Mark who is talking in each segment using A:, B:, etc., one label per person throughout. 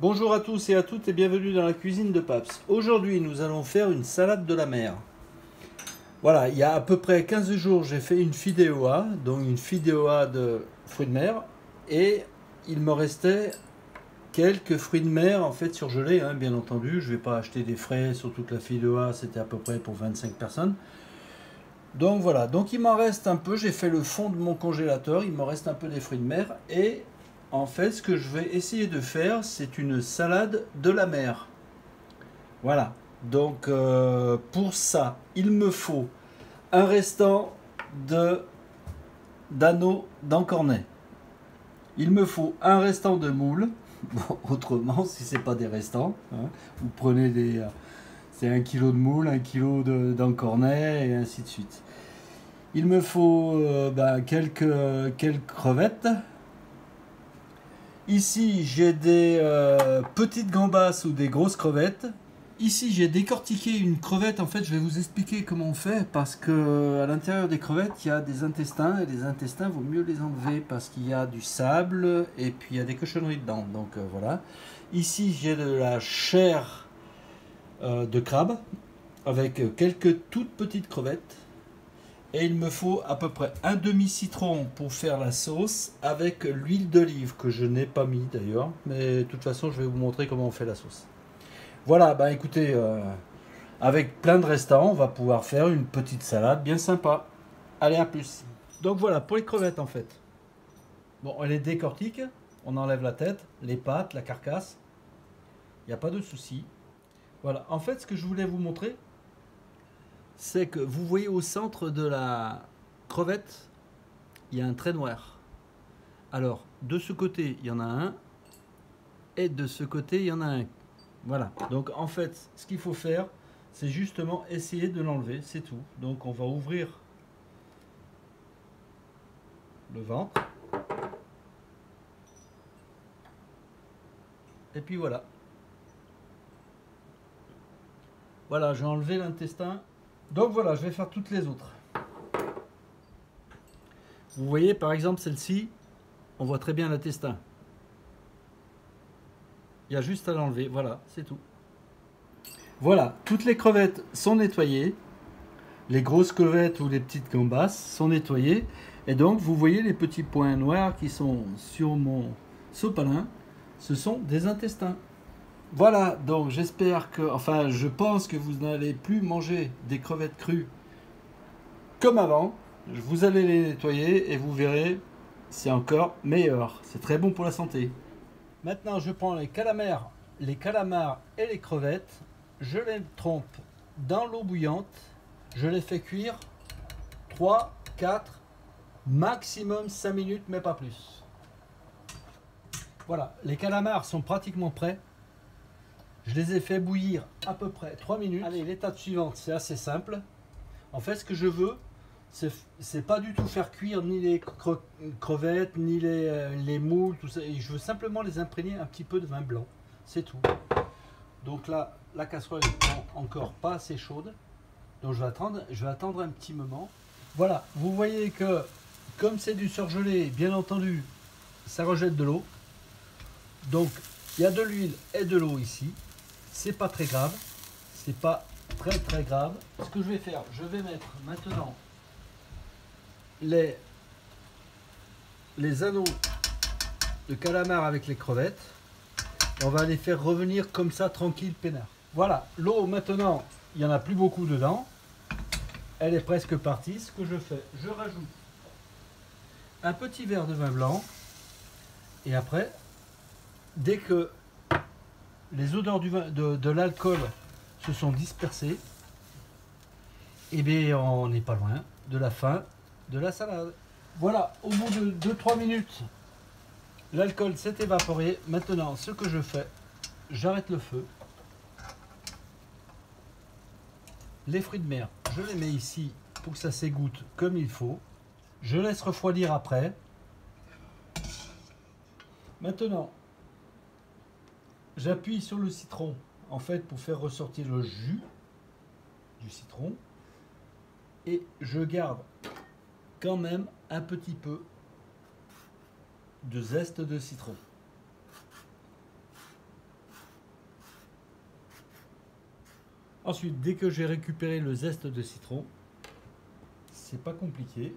A: Bonjour à tous et à toutes et bienvenue dans la cuisine de Paps. Aujourd'hui, nous allons faire une salade de la mer. Voilà, il y a à peu près 15 jours, j'ai fait une FIDEOA, donc une FIDEOA de fruits de mer. Et il me restait quelques fruits de mer en fait surgelés, hein, bien entendu. Je ne vais pas acheter des frais, surtout que la FIDEOA c'était à peu près pour 25 personnes. Donc voilà, donc il m'en reste un peu, j'ai fait le fond de mon congélateur, il me reste un peu des fruits de mer. Et en fait, ce que je vais essayer de faire, c'est une salade de la mer. Voilà. Donc pour ça, il me faut un restant de d'anneau d'encornet. Il me faut un restant de moule. Bon, autrement, si c'est pas des restants, hein, vous prenez c'est 1 kilo de moule, 1 kilo d'encornet et ainsi de suite. Il me faut quelques crevettes. Ici, j'ai des petites gambas ou des grosses crevettes. Ici, j'ai décortiqué une crevette. En fait, je vais vous expliquer comment on fait parce que à l'intérieur des crevettes, il y a des intestins et les intestins, vaut mieux les enlever parce qu'il y a du sable et puis il y a des cochonneries dedans. Donc voilà. Ici, j'ai de la chair de crabe avec quelques toutes petites crevettes. Et il me faut à peu près un demi-citron pour faire la sauce avec l'huile d'olive que je n'ai pas mis d'ailleurs. Mais de toute façon, je vais vous montrer comment on fait la sauce. Voilà, bah écoutez, avec plein de restants, on va pouvoir faire une petite salade bien sympa. Allez, à plus. Donc voilà, pour les crevettes en fait. Bon, on les décortique, on enlève la tête, les pattes, la carcasse. Il n'y a pas de souci. Voilà, en fait, ce que je voulais vous montrer, c'est que vous voyez au centre de la crevette, il y a un trait noir. Alors, de ce côté, il y en a un, et de ce côté, il y en a un. Voilà, donc en fait, ce qu'il faut faire, c'est justement essayer de l'enlever, c'est tout. Donc on va ouvrir le ventre. Et puis voilà. Voilà, j'ai enlevé l'intestin. Donc voilà, je vais faire toutes les autres. Vous voyez par exemple celle-ci, on voit très bien l'intestin. Il y a juste à l'enlever, voilà, c'est tout. Voilà, toutes les crevettes sont nettoyées. Les grosses crevettes ou les petites gambas sont nettoyées. Et donc vous voyez les petits points noirs qui sont sur mon sopalin. Ce sont des intestins. Voilà, donc j'espère que, enfin je pense que vous n'allez plus manger des crevettes crues comme avant. Vous allez les nettoyer et vous verrez, c'est encore meilleur. C'est très bon pour la santé. Maintenant je prends les calamars et les crevettes. Je les trempe dans l'eau bouillante. Je les fais cuire 3, 4, maximum 5 minutes, mais pas plus. Voilà, les calamars sont pratiquement prêts. Je les ai fait bouillir à peu près 3 minutes. Allez, l'étape suivante, c'est assez simple. En fait, ce que je veux, c'est pas du tout faire cuire ni les crevettes, ni les moules, tout ça. Et je veux simplement les imprégner un petit peu de vin blanc. C'est tout. Donc là, la casserole est encore pas assez chaude. Donc je vais attendre un petit moment. Voilà, vous voyez que comme c'est du surgelé, bien entendu, ça rejette de l'eau. Donc il y a de l'huile et de l'eau ici. C'est pas très grave. C'est pas très grave. Ce que je vais faire, je vais mettre maintenant les anneaux de calamar avec les crevettes. Et on va les faire revenir comme ça, tranquille, peinard. Voilà, l'eau maintenant, il n'y en a plus beaucoup dedans. Elle est presque partie. Ce que je fais, je rajoute un petit verre de vin blanc. Et après, dès que les odeurs de l'alcool se sont dispersées, et bien on n'est pas loin de la fin de la salade. Voilà, au bout de 2-3 minutes, l'alcool s'est évaporé. Maintenant, ce que je fais, j'arrête le feu. Les fruits de mer, je les mets ici pour que ça s'égoutte comme il faut. Je laisse refroidir après. Maintenant, j'appuie sur le citron en fait pour faire ressortir le jus du citron. Et je garde quand même un petit peu de zeste de citron. Ensuite, dès que j'ai récupéré le zeste de citron, c'est pas compliqué.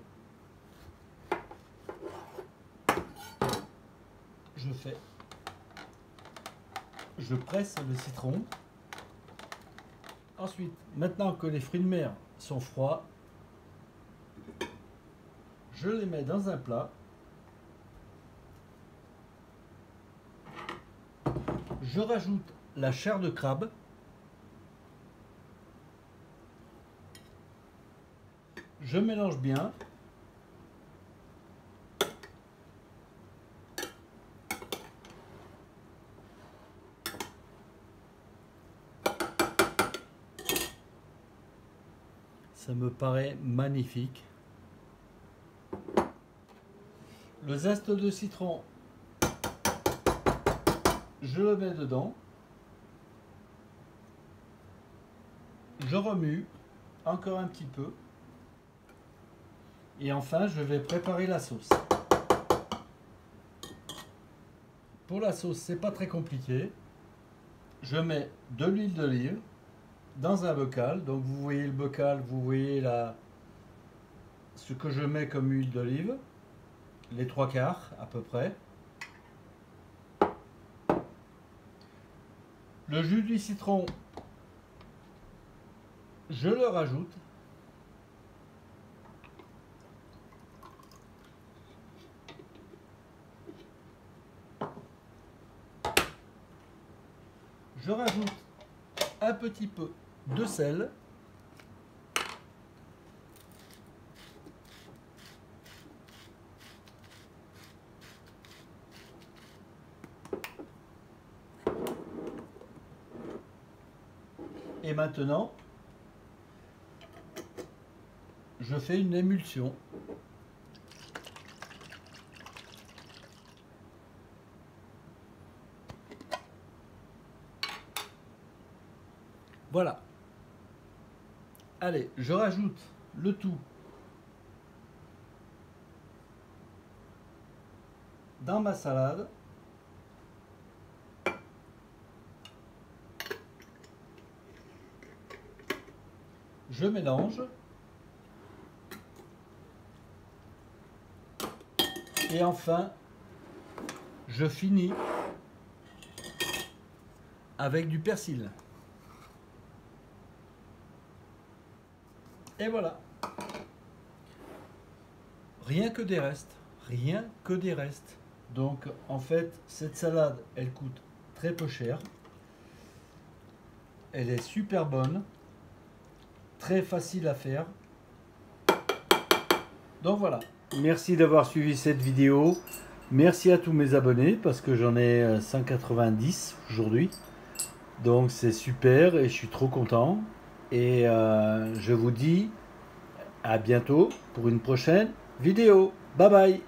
A: Je presse le citron. Ensuite, maintenant que les fruits de mer sont froids, je les mets dans un plat. Je rajoute la chair de crabe. Je mélange bien. Ça me paraît magnifique. Le zeste de citron, je le mets dedans. Je remue encore un petit peu. Et enfin, je vais préparer la sauce. Pour la sauce, c'est pas très compliqué. Je mets de l'huile d'olive dans un bocal. Donc vous voyez le bocal, vous voyez ce que je mets comme huile d'olive, les 3/4 à peu près. Le jus du citron, je le rajoute. Je rajoute un petit peu de sel. Et maintenant, je fais une émulsion. Voilà. Allez, je rajoute le tout dans ma salade. Je mélange. Et enfin, je finis avec du persil. Et voilà. Rien que des restes. Rien que des restes. Donc en fait, cette salade, elle coûte très peu cher. Elle est super bonne. Très facile à faire. Donc voilà. Merci d'avoir suivi cette vidéo. Merci à tous mes abonnés parce que j'en ai 190 aujourd'hui. Donc c'est super et je suis trop content. Et je vous dis à bientôt pour une prochaine vidéo. Bye bye.